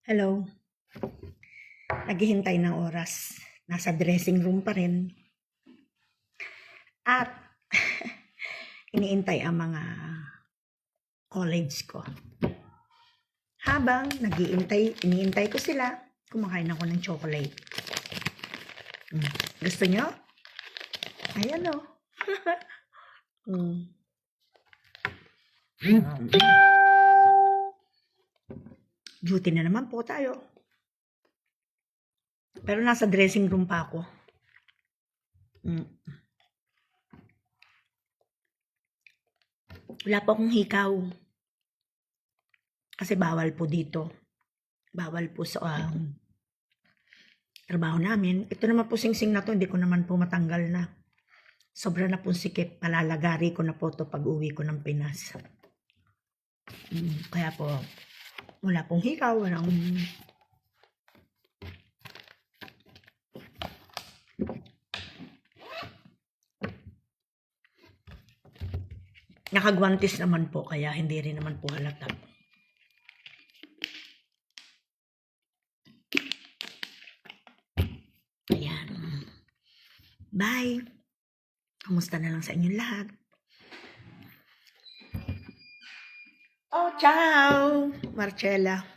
Hello. Naghihintay ng oras. Nasa dressing room pa rin. At iniintay ang mga college ko. Habang iniintay ko sila, kumakain ako ng chocolate. Gusto nyo? Ayan o. Duty na naman po tayo. Pero nasa dressing room pa ako. Wala po akong hikaw. Kasi bawal po dito. Bawal po sa trabaho namin. Ito naman po singsing na to, hindi ko naman po matanggal na. Sobra na po sikip. Palalagari ko na po to pag uwi ko ng Pinas. Kaya po, wala pong hikaw. Walang... Nakagwantis naman po, kaya hindi rin naman po halata. Ayan. Bye. Kumusta na lang sa inyong lahat. Oh, ciao, Marcella.